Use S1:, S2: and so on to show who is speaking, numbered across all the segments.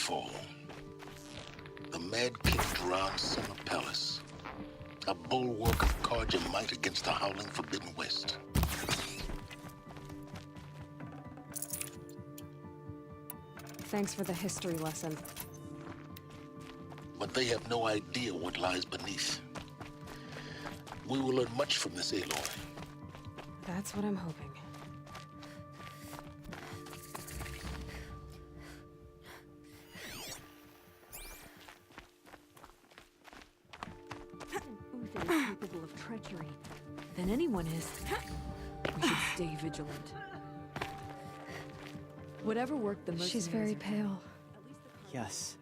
S1: fall. The Mad King Duran's summer palace. A bulwark of Carja might against the howling Forbidden West.
S2: Thanks for the history lesson.
S1: But they have no idea what lies beneath. We will learn much from this, Aloy.
S2: That's what I'm hoping. Uther is capable of treachery. Then anyone is. We should stay vigilant. Whatever worked the most. She's very pale.
S3: Yes.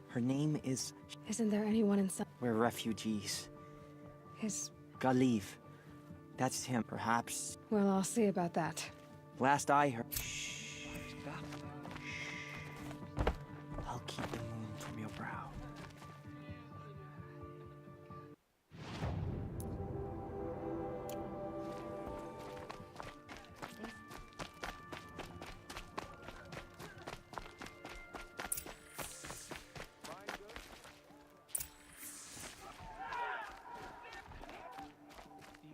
S3: Her name is...
S2: Isn't there anyone inside?
S3: We're refugees.
S2: His...
S3: Galiv. That's him, perhaps.
S2: Well, I'll see about that.
S3: Last I heard... Shh. I'll keep the moon from your brow.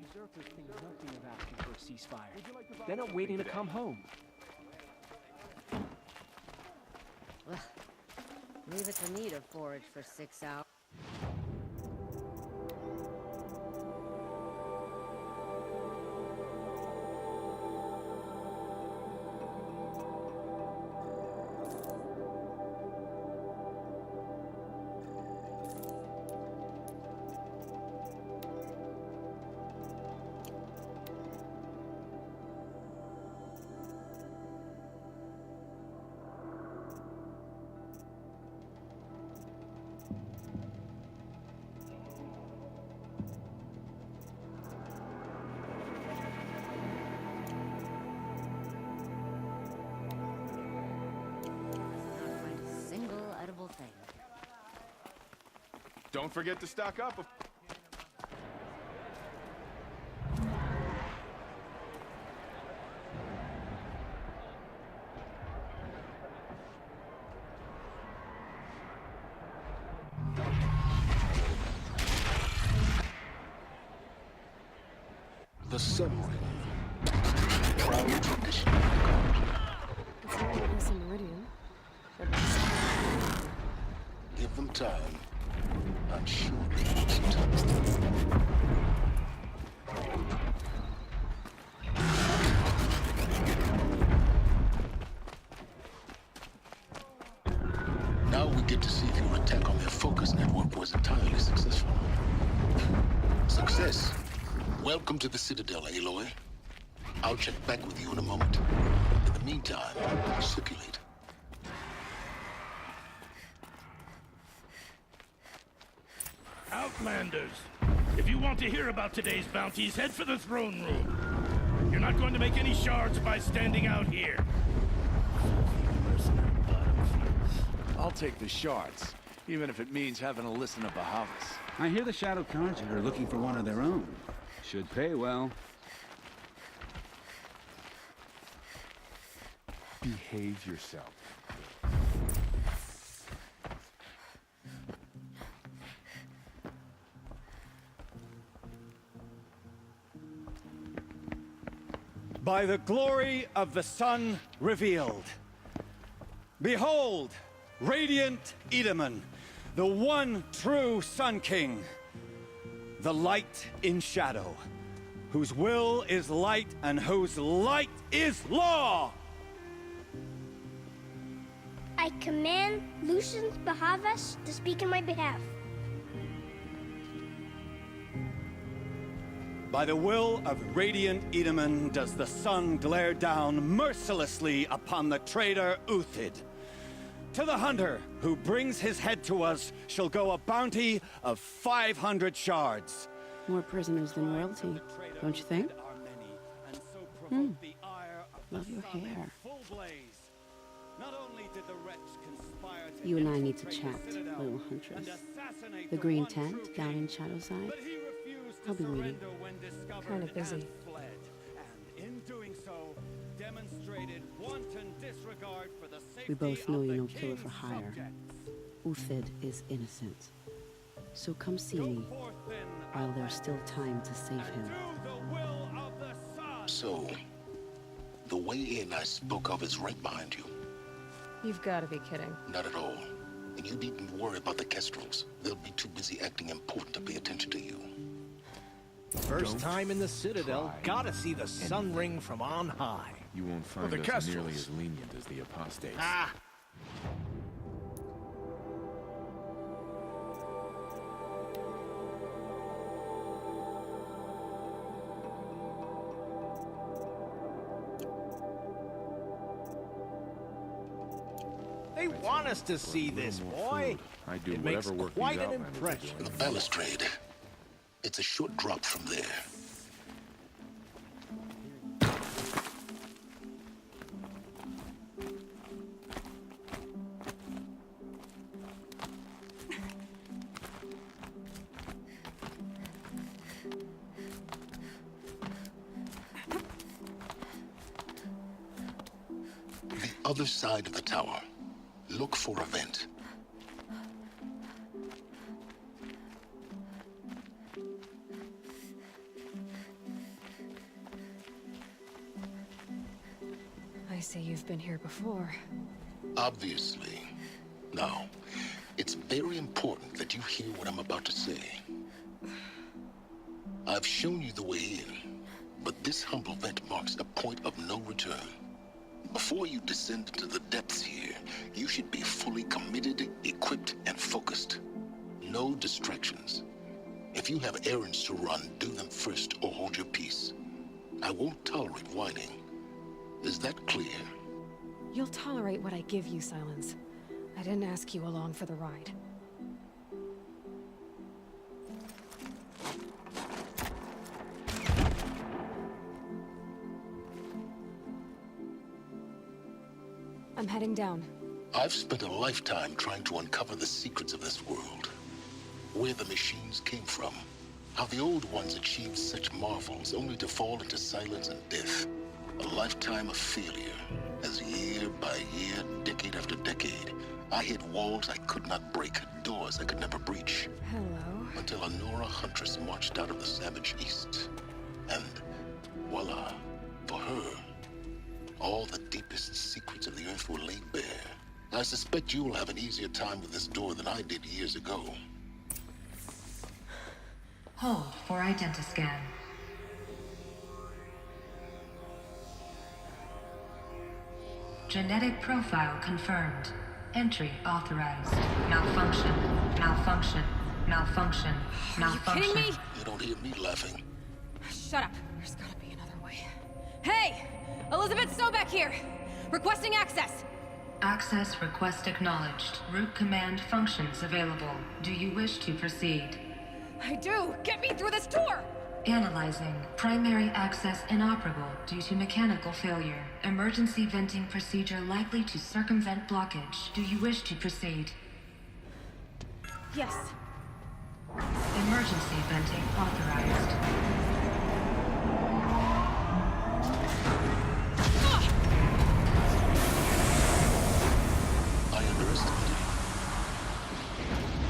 S4: Usurpers think nothing of asking for a ceasefire. They're not waiting to come home.
S5: Ugh. Leave it to me to forage for 6 hours. Thing.
S6: Don't forget to stock up.
S1: The Sun Ring. Proud tradition.
S2: It's not a meridian.
S1: Give them time. I'm sure they need some time. Now we get to see if your attack on their focus network was entirely successful. Success. Welcome to the Citadel, Aloy. I'll check back with you in a moment. In the meantime, circulate.
S7: Outlanders, if you want to hear about today's bounties, head for the throne room. You're not going to make any shards by standing out here.
S8: I'll take the shards, even if it means having to listen to Bahavas.
S9: I hear the Shadow Carja are looking for one of their own. Should pay well.
S8: Behave yourself.
S10: By the glory of the sun revealed. Behold, radiant Edaman, the one true Sun King, the light in shadow, whose will is light and whose light is law.
S11: I command Lucius Bahavas to speak in my behalf.
S10: By the will of radiant Edaman does the sun glare down mercilessly upon the traitor Uthid. To the hunter who brings his head to us shall go a bounty of 500 shards.
S12: More prisoners than royalty, don't you think? Love your hair. You and I need to chat, little huntress. The green tent down in Shadowside. I'll be waiting.
S2: Kind of busy.
S10: And in doing so, demonstrated wanton disregard for the safety
S12: We both know
S10: of
S12: you're
S10: the
S12: no killer for
S10: king's
S12: hire.
S10: subjects.
S12: Uthid is innocent. So come see me
S10: Forth then,
S12: while there's still time to save him.
S10: do the will of the sun.
S1: So, the way in I spoke of is right behind you.
S2: You've got to be kidding.
S1: Not at all. And you needn't worry about the Kestrels. They'll be too busy acting important to pay attention to you.
S4: First time in the Citadel, gotta see the sun ring from on high.
S6: You won't find
S8: the
S6: us
S8: Kestrels.
S6: nearly as lenient as the apostates.
S4: Ah! They want us to see this, boy.
S6: I do
S4: It
S6: whatever
S4: makes
S6: work
S4: quite
S6: these
S4: an
S6: outlanders are
S4: impression.
S6: doing.
S1: The balustrade. It's a short drop from there. The other side of the tower. Look for a vent.
S2: I see you've been here before.
S1: Obviously. Now, it's very important that you hear what I'm about to say. I've shown you the way in, but this humble vent marks a point of no return. Before you descend into the depths here, you should be fully committed, equipped, and focused. No distractions. If you have errands to run, do them first or hold your peace. I won't tolerate whining. Is that clear?
S2: You'll tolerate what I give you, Silence. I didn't ask you along for the ride. I'm heading down.
S1: I've spent a lifetime trying to uncover the secrets of this world. Where the machines came from. How the old ones achieved such marvels only to fall into silence and death. A lifetime of failure. As year by year, decade after decade, I hit walls I could not break, doors I could never breach.
S2: Hello.
S1: Until a Nora huntress marched out of the savage east. And voila, for her, all the deepest secrets of the earth were laid bare. I suspect you will have an easier time with this door than I did years ago.
S13: Hold for identiscan. Genetic profile confirmed. Entry authorized. Malfunction. Malfunction. Malfunction. Malfunction.
S2: Are you kidding me?
S1: You don't hear me laughing.
S2: Shut up. There's gotta be another way. Hey! Elizabeth Sobeck here! Requesting access!
S13: Access request acknowledged. Root command functions available. Do you wish to proceed?
S2: I do! Get me through this door!
S13: Analyzing. Primary access inoperable due to mechanical failure. Emergency venting procedure likely to circumvent blockage. Do you wish to proceed?
S2: Yes.
S13: Emergency venting authorized.
S1: I underestimated you.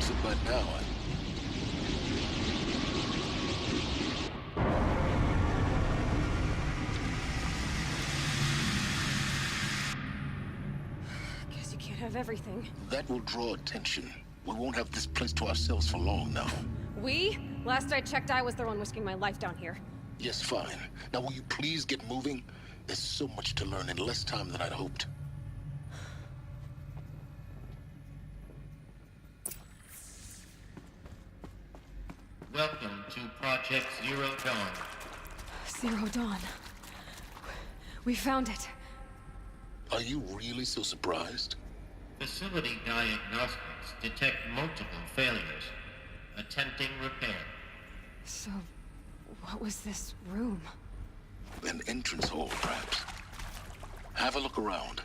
S1: So by now,
S2: Guess you can't have everything.
S1: that will draw attention. We won't have this place to ourselves for long now.
S2: We? Last I checked, I was the one risking my life down here.
S1: Yes, fine. Now will you please get moving? There's so much to learn in less time than I'd hoped.
S14: Welcome to Project Zero Dawn.
S2: Zero Dawn. We found it.
S1: Are you really so surprised?
S14: Facility diagnostics detect multiple failures. Attempting repair.
S2: So, what was this room?
S1: An entrance hall, perhaps. Have a look around.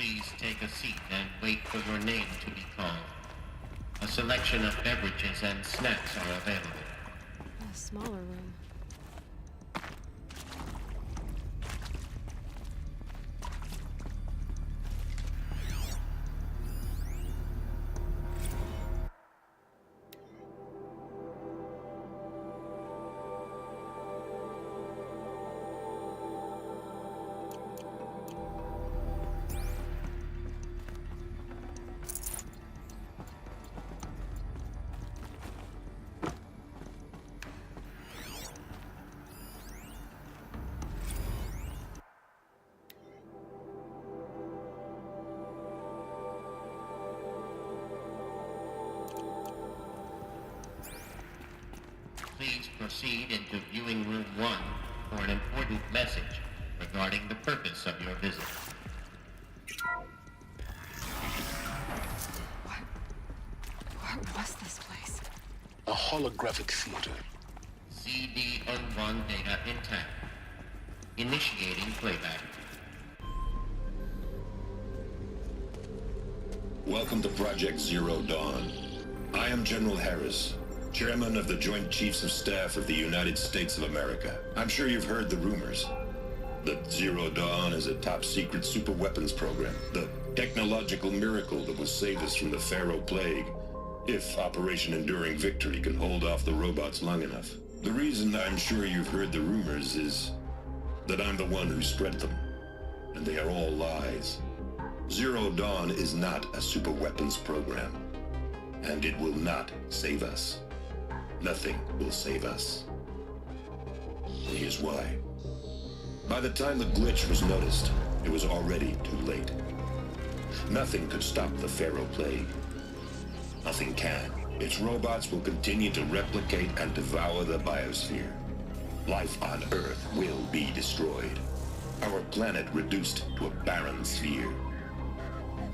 S14: Please take a seat and wait for your name to be called. A selection of beverages and snacks are available.
S2: A smaller room.
S14: Please proceed into viewing room 1 for an important message regarding the purpose of your visit.
S2: What was this place?
S1: A holographic theater.
S14: CD01 data intact. Initiating playback.
S1: Welcome to Project Zero Dawn. I am General Harris, Chairman of the Joint Chiefs of Staff of the United States of America. I'm sure you've heard the rumors that Zero Dawn is a top-secret superweapons program, the technological miracle that will save us from the Pharaoh Plague, if Operation Enduring Victory can hold off the robots long enough. The reason I'm sure you've heard the rumors is that I'm the one who spread them, and they are all lies. Zero Dawn is not a superweapons program, and it will not save us. Nothing will save us. And here's why. By the time the glitch was noticed, it was already too late. Nothing could stop the Pharaoh Plague. Nothing can. Its robots will continue to replicate and devour the biosphere. Life on Earth will be destroyed. Our planet reduced to a barren sphere.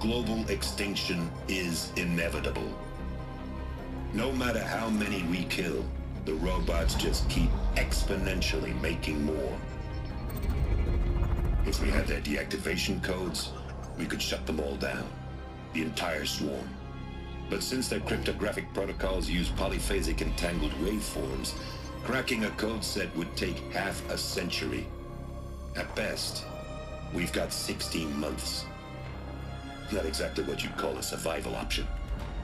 S1: Global extinction is inevitable. No matter how many we kill, the robots just keep exponentially making more. If we had their deactivation codes, we could shut them all down. The entire swarm. But since their cryptographic protocols use polyphasic entangled waveforms, cracking a code set would take half a century. At best, we've got 16 months. Not exactly what you'd call a survival option.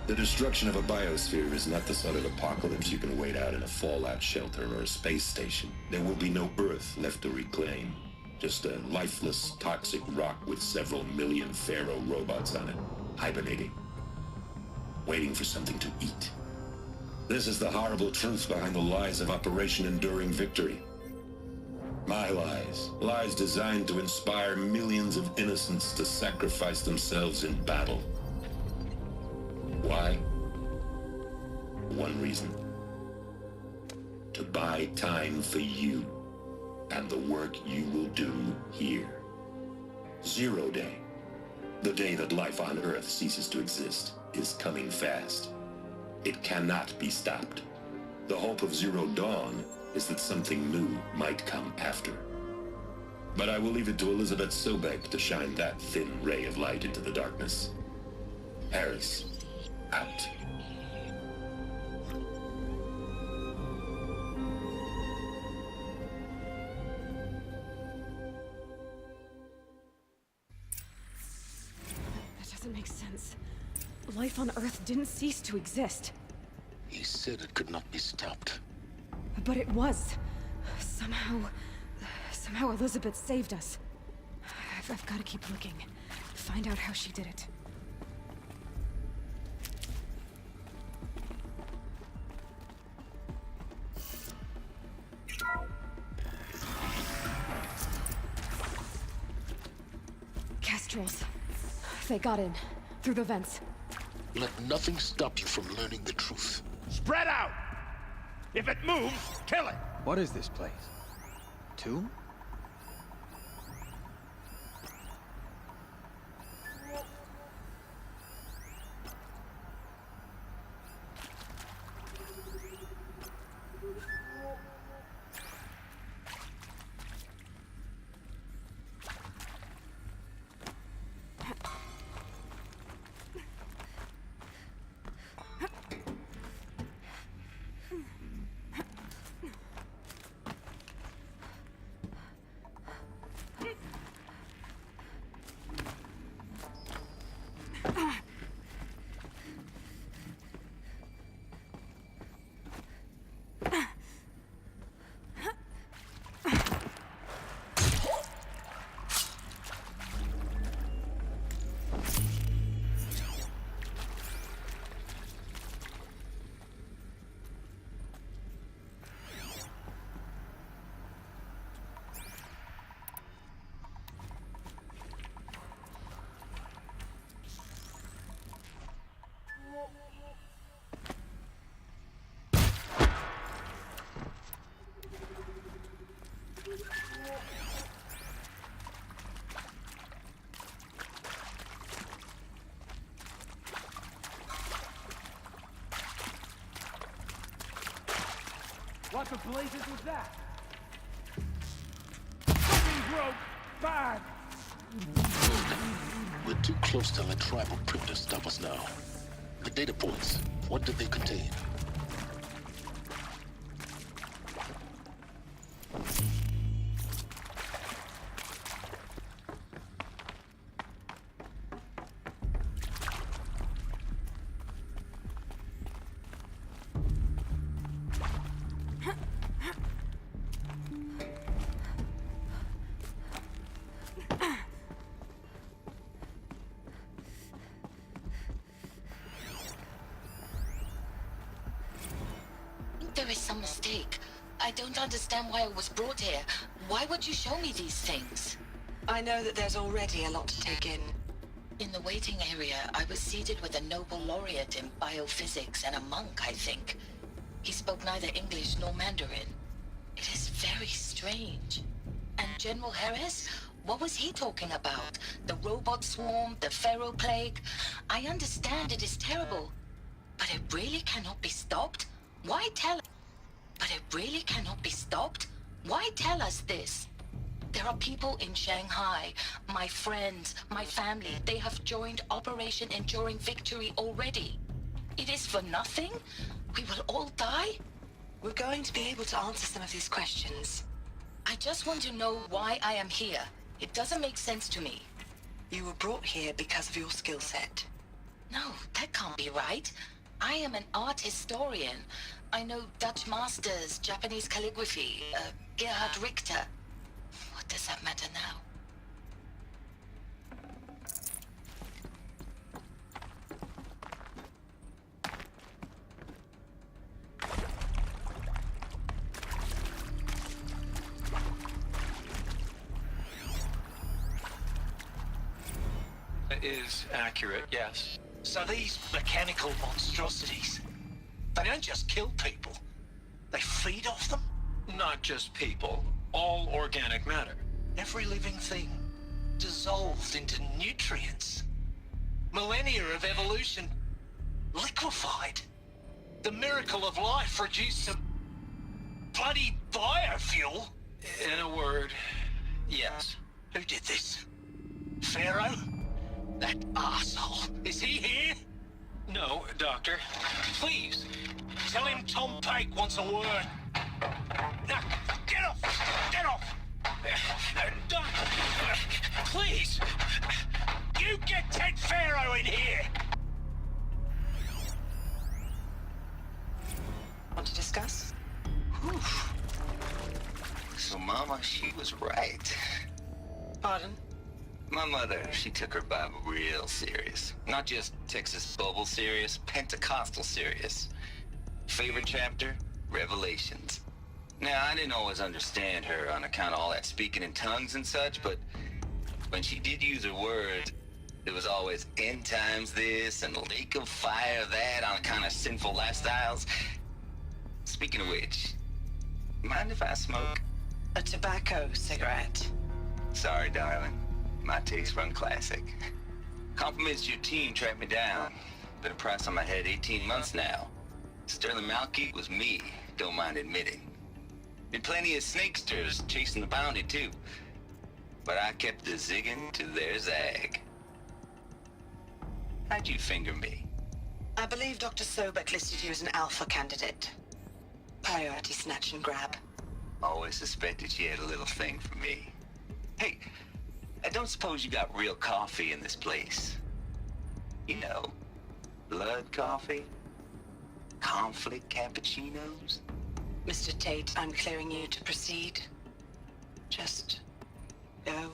S1: The destruction of a biosphere is not the sort of apocalypse you can wait out in a fallout shelter or a space station. There will be no Earth left to reclaim. Just a lifeless, toxic rock with several million Pharaoh robots on it, hibernating, waiting for something to eat. This is the horrible truth behind the lies of Operation Enduring Victory. My lies. Lies designed to inspire millions of innocents to sacrifice themselves in battle. Why? One reason. To buy time for you and the work you will do here. Zero Day, the day that life on Earth ceases to exist, is coming fast. It cannot be stopped. The hope of Zero Dawn is that something new might come after. But I will leave it to Elizabeth Sobek to shine that thin ray of light into the darkness. Harris, out.
S2: That doesn't make sense. Life on Earth didn't cease to exist.
S1: He said it could not be stopped.
S2: But it was. Somehow Elizabeth saved us. I've got to keep looking. Find out how she did it. Kestrels. They got in. Through the vents.
S1: Let nothing stop you from learning the truth.
S7: Spread out! If it moves, kill it!
S3: What is this place? Tomb?
S4: What the blazes was that? Something broke! Bad!
S1: We're too close to let tribal primitives stop us now. The data points, what did they contain?
S15: There is some mistake. I don't understand why I was brought here. Why would you show me these things?
S16: I know that there's already a lot to take in.
S15: In the waiting area, I was seated with a Nobel laureate in biophysics and a monk, I think. He spoke neither English nor Mandarin. It is very strange. And General Harris? What was he talking about? The robot swarm, the Pharaoh plague? I understand it is terrible, but it really cannot be stopped? Why tell? But it really cannot be stopped? Why tell us this? There are people in Shanghai, my friends, my family. They have joined Operation Enduring Victory already. It is for nothing? We will all die?
S16: We're going to be able to answer some of these questions.
S15: I just want to know why I am here. It doesn't make sense to me.
S16: You were brought here because of your skill set.
S15: No, that can't be right. I am an art historian. I know Dutch masters, Japanese calligraphy, Gerhard Richter. What does that matter now?
S17: It is accurate, yes. So these mechanical monstrosities, they don't just kill people, they feed off them? Not just people, all organic matter. Every living thing, dissolved into nutrients. Millennia of evolution, liquefied. The miracle of life reduced to bloody biofuel. In a word, yes. Who did this? Pharaoh? That arsehole. Is he here? No, Doctor. Please, tell him Tom Pike wants a word. Now, get off! Get off! Doctor, please! You get Ted Pharaoh in here!
S16: Want to discuss?
S14: Whew. So, Mama, she was right.
S16: Pardon?
S14: My mother, she took her Bible real serious. Not just Texas Bible serious, Pentecostal serious. Favorite chapter? Revelations. Now, I didn't always understand her on account of all that speaking in tongues and such, but when she did use her words, there was always end times this and lake of fire that on account of sinful lifestyles. Speaking of which, mind if I smoke?
S16: A tobacco cigarette.
S14: Sorry, darling. My taste run classic. Compliments to your team tracked me down. Been a price on my head 18 months now. Sterling Malky was me, don't mind admitting. Been plenty of snakesters chasing the bounty too. But I kept the zigging to their zag. How'd you finger me?
S16: I believe Dr. Sobek listed you as an alpha candidate. Priority snatch and grab.
S14: Always suspected she had a little thing for me. Hey, I don't suppose you got real coffee in this place. You know, blood coffee? Conflict cappuccinos?
S16: Mr. Tate, I'm clearing you to proceed. Just go.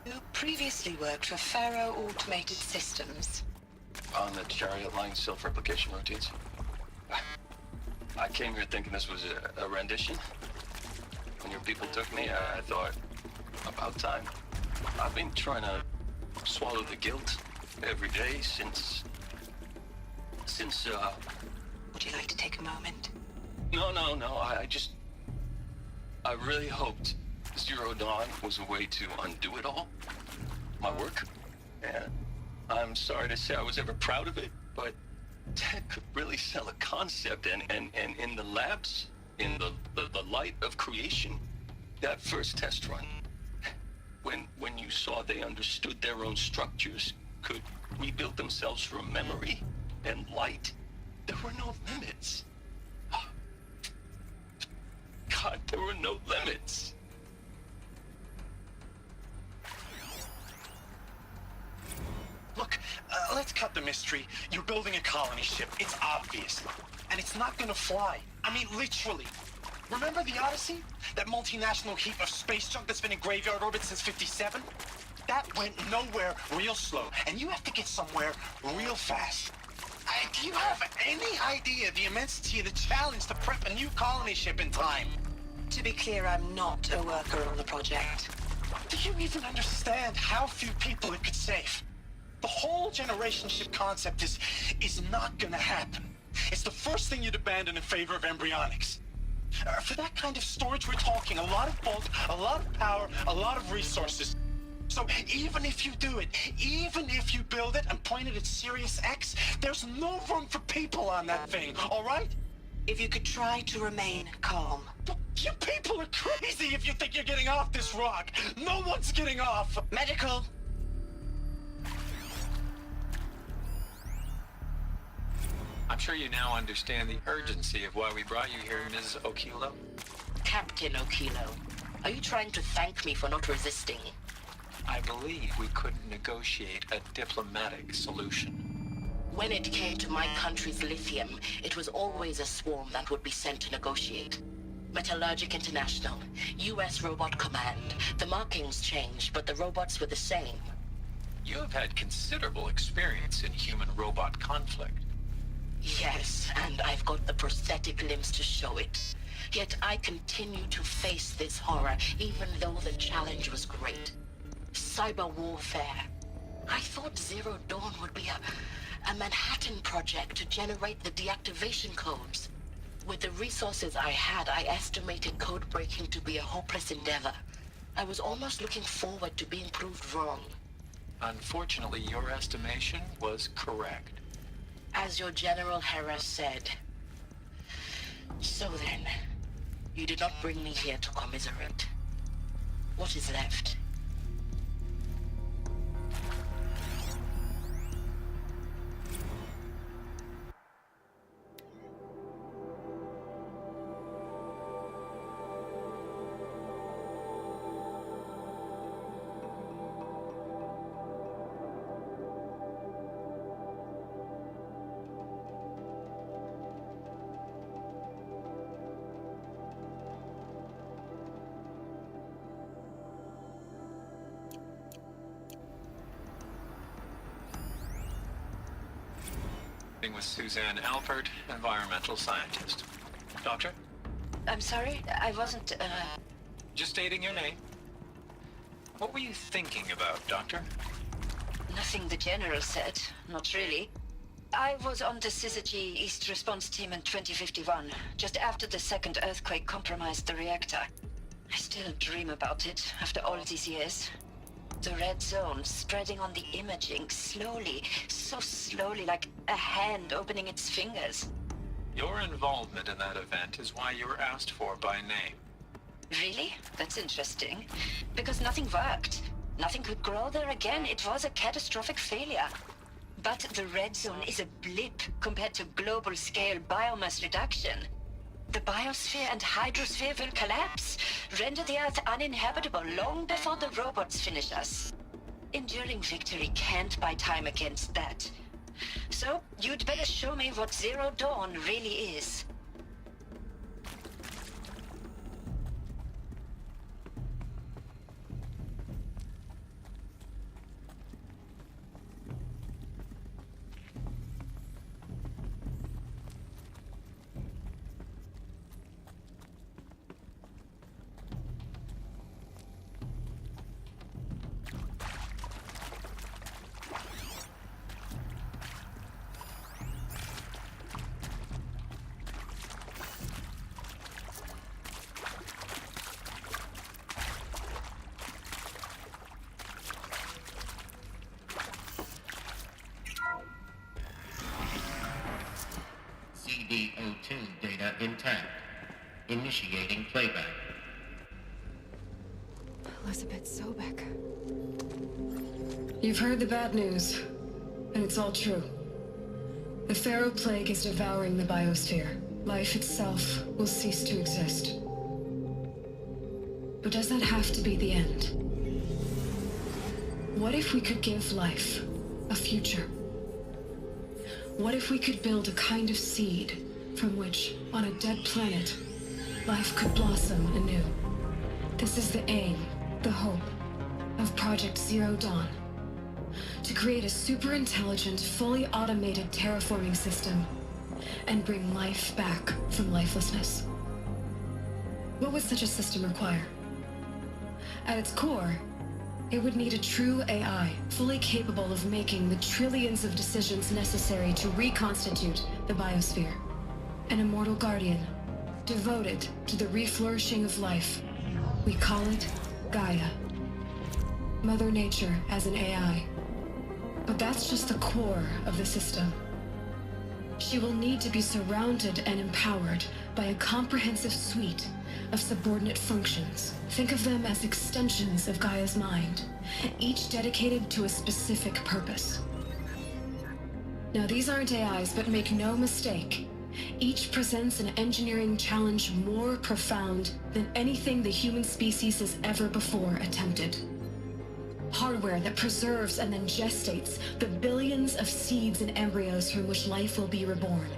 S16: You previously worked for Pharaoh Automated Systems.
S17: On the chariot line self-replication routines. I came here thinking this was a rendition. When your people took me, I thought, about time. I've been trying to swallow the guilt every day since,
S16: Would you like to take a moment?
S17: No. I really hoped Zero Dawn was a way to undo it all. My work. And I'm sorry to say I was ever proud of it, but Ted could really sell a concept, and in the labs, in the light of creation, that first test run, when you saw they understood their own structures, could rebuild themselves from memory and light, there were no limits. God, there were no limits.
S18: Look, let's cut the mystery. You're building a colony ship. It's obvious. And it's not gonna fly. I mean, literally. Remember the Odyssey? That multinational heap of space junk that's been in graveyard orbit since '57? That went nowhere real slow. And you have to get somewhere real fast. Do you have any idea the immensity of the challenge to prep a new colony ship in time?
S16: To be clear, I'm not a worker on the project.
S18: Do you even understand how few people it could save? The whole generation ship concept is not gonna happen. It's the first thing you'd abandon in favor of embryonics. For that kind of storage, we're talking a lot of bulk, a lot of power, a lot of resources. So even if you do it, even if you build it and point it at Sirius X, there's no room for people on that thing, all right?
S16: If you could try to remain calm.
S18: You people are crazy if you think you're getting off this rock. No one's getting off.
S16: Medical.
S17: I'm sure you now understand the urgency of why we brought you here, Ms. Okilo.
S15: Captain Okilo, are you trying to thank me for not resisting?
S17: I believe we couldn't negotiate a diplomatic solution.
S15: When it came to my country's lithium, it was always a swarm that would be sent to negotiate. Metallurgic International, U.S. Robot Command. The markings changed, but the robots were the same.
S17: You have had considerable experience in human-robot conflict.
S15: Yes, and I've got the prosthetic limbs to show it. Yet I continue to face this horror, even though the challenge was great. Cyber warfare. I thought Zero Dawn would be a Manhattan project to generate the deactivation codes. With the resources I had, I estimated code breaking to be a hopeless endeavor. I was almost looking forward to being proved wrong.
S17: Unfortunately, your estimation was correct.
S15: As your General Hera said. So then, you did not bring me here to commiserate. What is left?
S17: With Suzanne Alpert, environmental scientist. Doctor?
S15: I'm sorry, I wasn't,
S17: Just stating your name. What were you thinking about, Doctor?
S19: Nothing the General said, not really. I was on the Syzygy East Response Team in 2051, just after the second earthquake compromised the reactor. I still dream about it, after all these years. The red zone spreading on the imaging, slowly, so slowly, like a hand opening its fingers.
S17: Your involvement in that event is why you were asked for by name.
S19: Really? That's interesting. Because nothing worked. Nothing could grow there again. It was a catastrophic failure. But the red zone is a blip compared to global-scale biomass reduction. The biosphere and hydrosphere will collapse, render the Earth uninhabitable long before the robots finish us. Enduring victory can't buy time against that. So, you'd better show me what Zero Dawn really is.
S20: O2 data intact. Initiating playback.
S2: Elizabeth Sobek.
S13: You've heard the bad news, and it's all true. The Pharaoh Plague is devouring the biosphere. Life itself will cease to exist. But does that have to be the end? What if we could give life a future? What if we could build a kind of seed from which, on a dead planet, life could blossom anew? This is the aim, the hope, of Project Zero Dawn. To create a super-intelligent, fully automated terraforming system and bring life back from lifelessness. What would such a system require? At its core, it would need a true AI, fully capable of making the trillions of decisions necessary to reconstitute the biosphere. An immortal guardian, devoted to the reflourishing of life. We call it Gaia. Mother Nature as an AI. But that's just the core of the system. She will need to be surrounded and empowered by a comprehensive suite of subordinate functions. Think of them as extensions of Gaia's mind, each dedicated to a specific purpose. Now, these aren't AIs, but make no mistake, each presents an engineering challenge more profound than anything the human species has ever before attempted. Hardware that preserves and then gestates the billions of seeds and embryos from which life will be reborn.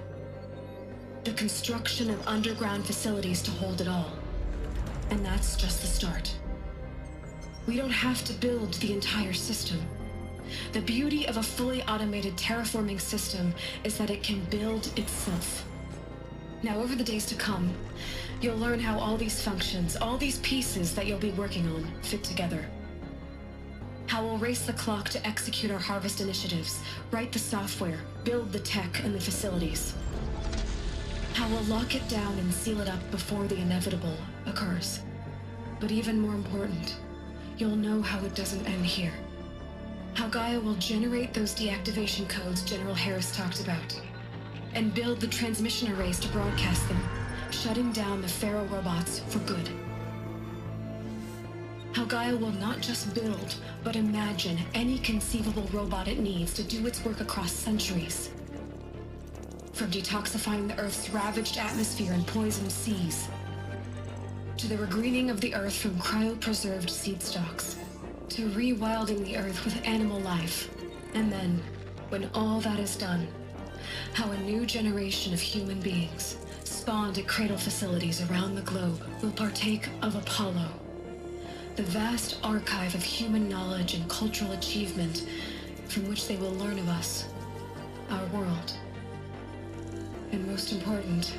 S13: The construction of underground facilities to hold it all. And that's just the start. We don't have to build the entire system. The beauty of a fully automated terraforming system is that it can build itself. Now, over the days to come, you'll learn how all these functions, all these pieces that you'll be working on, fit together. How we'll race the clock to execute our harvest initiatives, write the software, build the tech and the facilities. How we'll lock it down and seal it up before the inevitable occurs. But even more important, you'll know how it doesn't end here. How Gaia will generate those deactivation codes General Harris talked about, and build the transmission arrays to broadcast them, shutting down the Pharaoh robots for good. How Gaia will not just build, but imagine any conceivable robot it needs to do its work across centuries. From detoxifying the Earth's ravaged atmosphere and poisoned seas, to the regreening of the Earth from cryopreserved seed stalks, to rewilding the Earth with animal life. And then, when all that is done, how a new generation of human beings, spawned at cradle facilities around the globe, will partake of Apollo, the vast archive of human knowledge and cultural achievement from which they will learn of us, our world. And most important,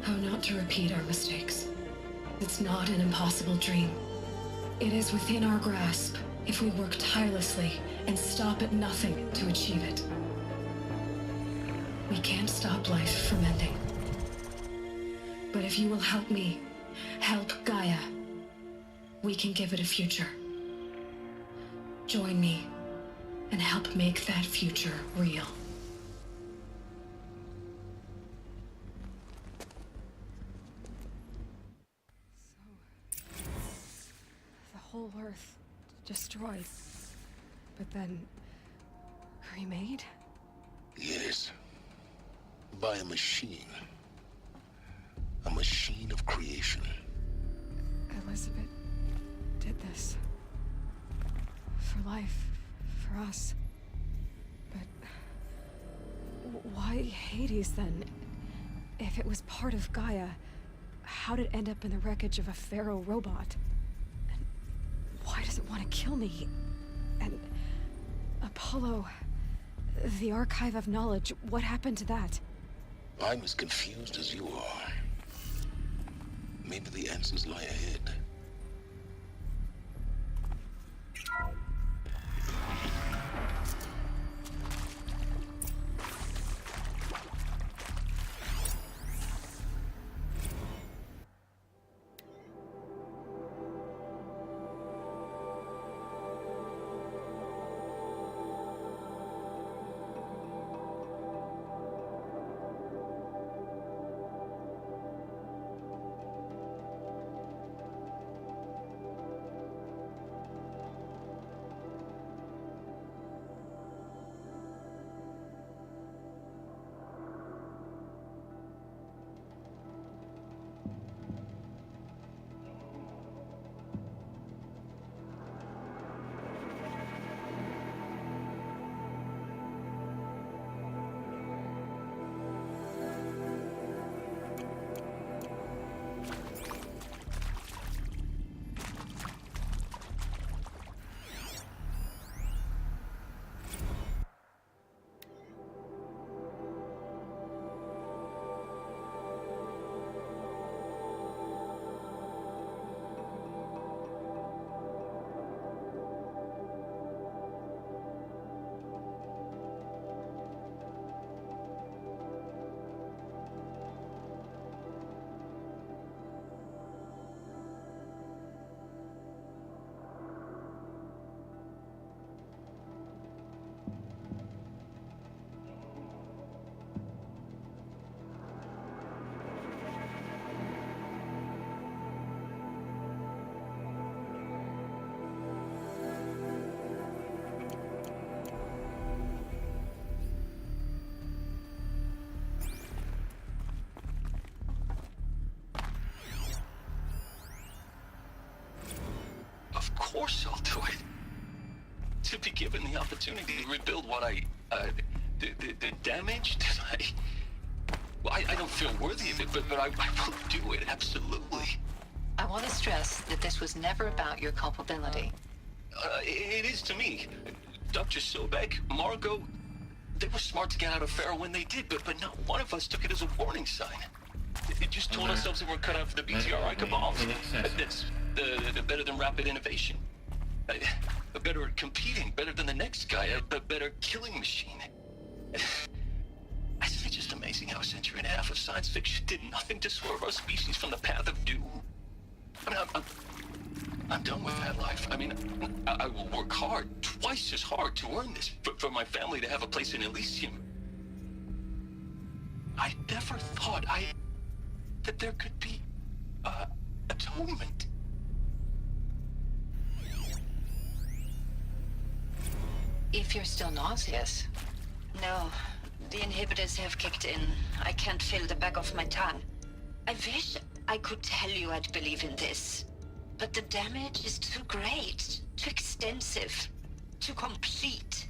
S13: how not to repeat our mistakes. It's not an impossible dream. It is within our grasp if we work tirelessly and stop at nothing to achieve it. We can't stop life from ending. But if you will help me, help Gaia, we can give it a future. Join me and help make that future real.
S2: The whole Earth destroyed, but then remade?
S1: Yes. By a machine. A machine of creation.
S2: Elizabeth did this. For life. For us. But why Hades then? If it was part of Gaia, how did it end up in the wreckage of a Pharaoh robot? And why does it want to kill me? And Apollo, the archive of knowledge, what happened to that?
S1: I'm as confused as you are. Maybe the answers lie ahead.
S14: foresight to it. To be given the opportunity to rebuild what the damage that I don't feel worthy of it, but I will do it, absolutely.
S15: I want to stress that this was never about your culpability.
S14: It is to me. Dr. Sobek, Margot, they were smart to get out of Pharaoh when they did, but not one of us took it as a warning sign. It just told ourselves that we're cut out for the BTRI cabals. That's better than rapid innovation. Better at competing, better than the next guy, a better killing machine. Isn't it just amazing how a century and a half of science fiction did nothing to swerve our species from the path of doom? I mean, I'm done with that life. I mean, I will work hard, twice as hard to earn this, for my family to have a place in Elysium. I never thought that there could be, atonement.
S15: If you're still nauseous.
S19: No, the inhibitors have kicked in. I can't feel the back of my tongue. I wish I could tell you I'd believe in this. But the damage is too great, too extensive, too complete.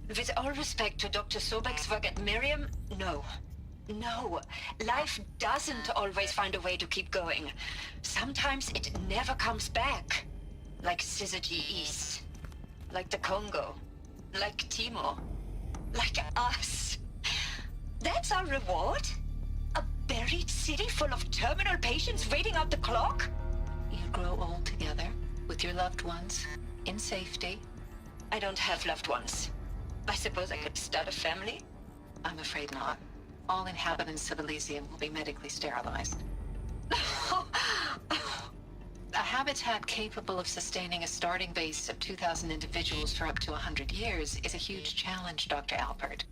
S19: With all respect to Dr. Sobek's work at Miriam, no. No, life doesn't always find a way to keep going. Sometimes it never comes back. Like Syzygy East. Like the Congo. Like Timo. Like us. That's our reward? A buried city full of terminal patients waiting out the clock?
S15: You grow old together, with your loved ones, in safety.
S19: I don't have loved ones. I suppose I could start a family?
S15: I'm afraid not. All inhabitants of Elysium will be medically sterilized. A habitat capable of sustaining a starting base of 2,000 individuals for up to 100 years is a huge challenge, Dr. Alpert.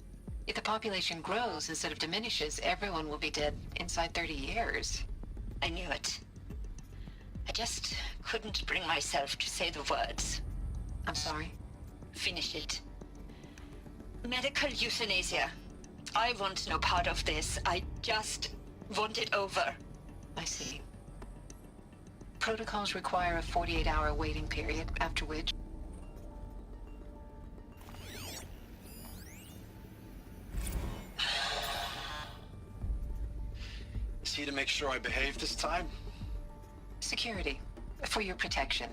S15: If the population grows instead of diminishes, everyone will be dead inside 30 years.
S19: I knew it. I just couldn't bring myself to say the words.
S15: I'm sorry?
S19: Finish it. Medical euthanasia. I want no part of this. I just want it over.
S15: I see. Protocols require a 48-hour waiting period, after which...
S18: Is he to make sure I behave this time?
S15: Security. For your protection.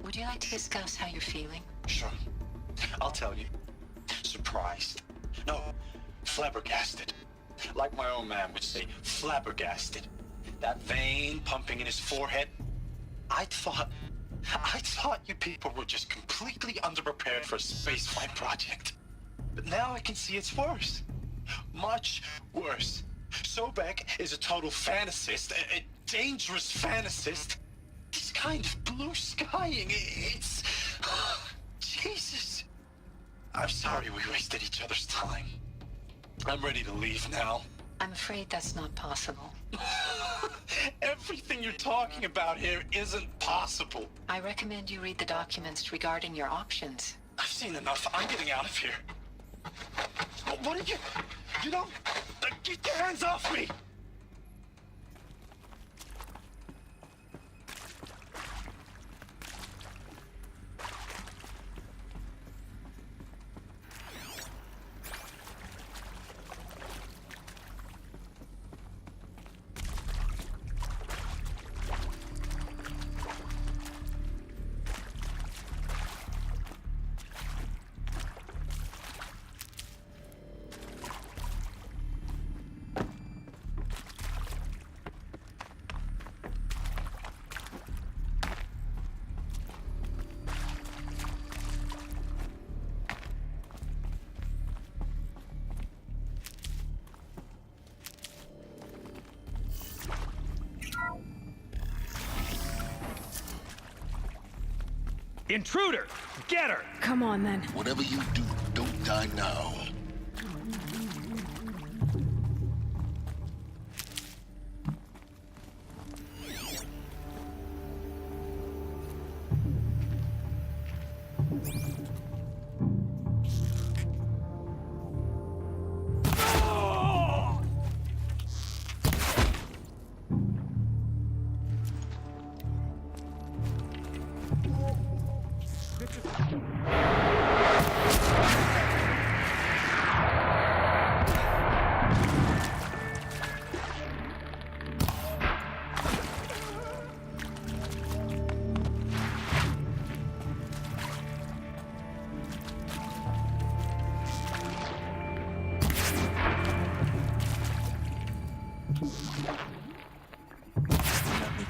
S15: Would you like to discuss how you're feeling?
S18: Sure. I'll tell you. Surprised. No, flabbergasted. Like my own man would say, flabbergasted. That vein pumping in his forehead. I thought you people were just completely underprepared for a spaceflight project. But now I can see it's worse. Much worse. Sobek is a total fantasist, a dangerous fantasist. This kind of blue skying, it's... Jesus. I'm sorry we wasted each other's time. I'm ready to leave now.
S15: I'm afraid that's not possible.
S18: Everything you're talking about here isn't possible.
S15: I recommend you read the documents regarding your options.
S18: I've seen enough. I'm getting out of here. What are you... You don't... Get your hands off me!
S4: Intruder! Get her!
S2: Come on, then.
S1: Whatever you do, don't die now.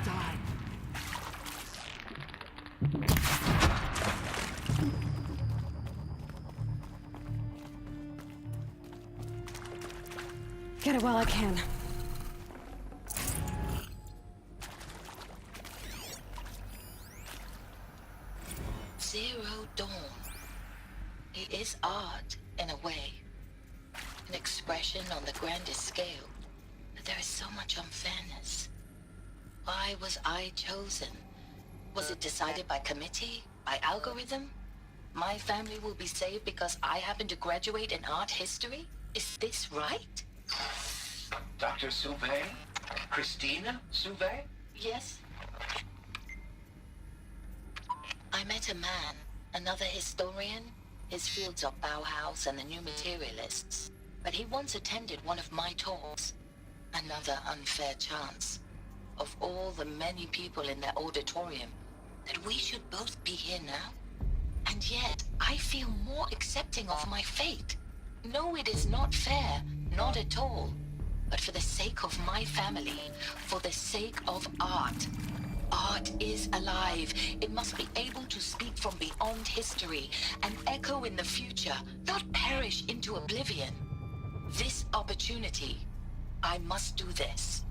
S4: die.
S2: Get it while I can.
S15: Zero Dawn. It is art, in a way. An expression on the grandest scale. But there is so much unfairness. Why was I chosen? Was it decided by committee? By algorithm? My family will be saved because I happen to graduate in art history? Is this right?
S17: Dr. Sauvé? Christina Sauvé?
S15: Yes. I met a man, another historian. His fields are Bauhaus and the New Materialists. But he once attended one of my talks. Another unfair chance. Of all the many people in that auditorium, that we should both be here now. And yet, I feel more accepting of my fate. No, it is not fair. Not at all. But for the sake of my family, for the sake of art. Art is alive. It must be able to speak from beyond history and echo in the future, not perish into oblivion. This opportunity, I must do this.